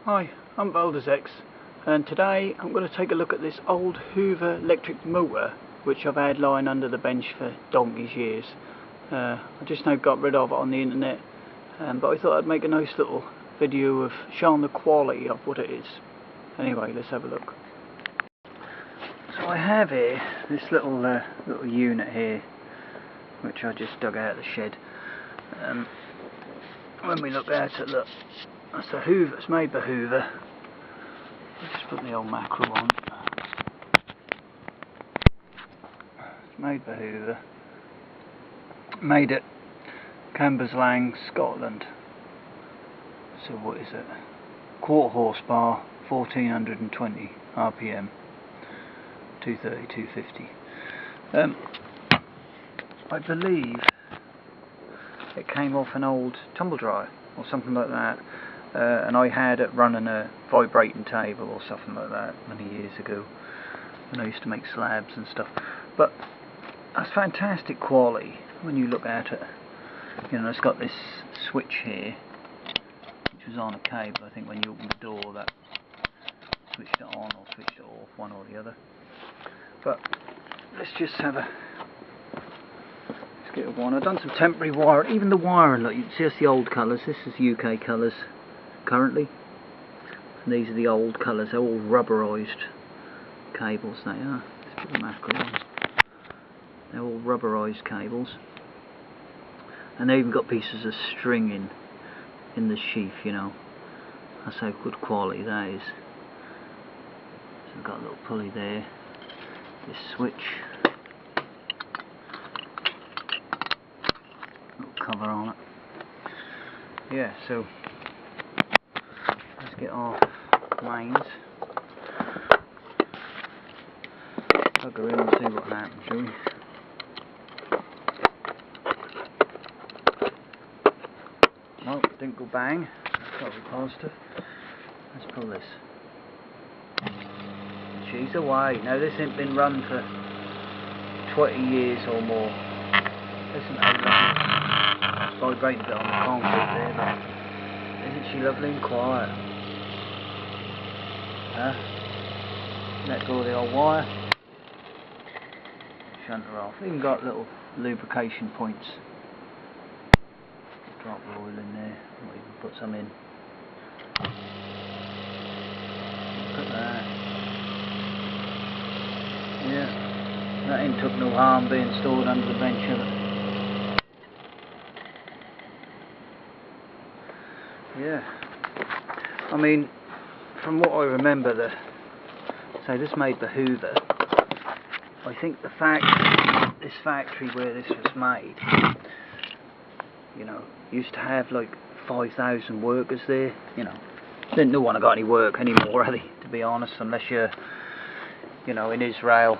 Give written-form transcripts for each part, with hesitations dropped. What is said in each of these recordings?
Hi, I'm X, and today I'm going to take a look at this old Hoover electric motor which I've had lying under the bench for donkey's years. I just now got rid of it on the internet, but I thought I'd make a nice little video of showing the quality of what it is. Anyway, let's have a look. So I have here this little unit here which I just dug out of the shed. When we look at it, look, that's a Hoover. It's made by Hoover. Let's just put the old mackerel on. It's made by Hoover. Made at Cambuslang, Scotland. So what is it? 1/4 horsepower, 1420 RPM, 230, 250. I believe it came off an old tumble dryer or something like that. And I had it running a vibrating table or something like that many years ago when I used to make slabs and stuff. But that's fantastic quality when you look at it. You know, it's got this switch here which was on a cable. I think when you opened the door that switched it on or switched it off, one or the other. But let's just have a get one. I've done some temporary wiring. Even the wiring, look, you can see it's the old colours. This is UK colours currently, and these are the old colours. They're all rubberised cables. They are. Let's put the mackerel on. They're all rubberised cables, and they've even got pieces of string in the sheath. You know, that's how good quality that is. So we've got a little pulley there. This switch. Cover on it. Yeah, so let's get our mains. Plug her in and see what happens, shall we? Well, didn't go bang. That's got to be positive. Let's pull this. She's away. Now this ain't been run for 20 years or more. Listen how lovely. Vibrating a bit on the concrete there, but isn't she lovely and quiet? Let go of the old wire. Shunt her off. Even got little lubrication points. Drop the oil in there. Or even put some in. Look at that. Yeah. That ain't took no harm being stored under the bench of it. Yeah, I mean, from what I remember, so this made by Hoover. I think this factory where this was made, you know, used to have like 5,000 workers there. You know, didn't no one have got any work anymore, really, to be honest, unless you're, you know, in Israel,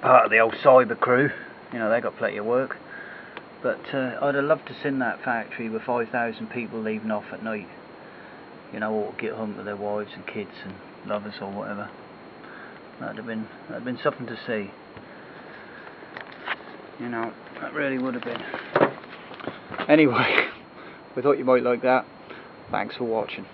part of the old cyber crew. You know, they got plenty of work. But I'd have loved to seen that factory with 5,000 people leaving off at night, you know, or get home with their wives and kids and lovers or whatever. That'd have been something to see. You know, that really would have been. Anyway, we thought you might like that. Thanks for watching.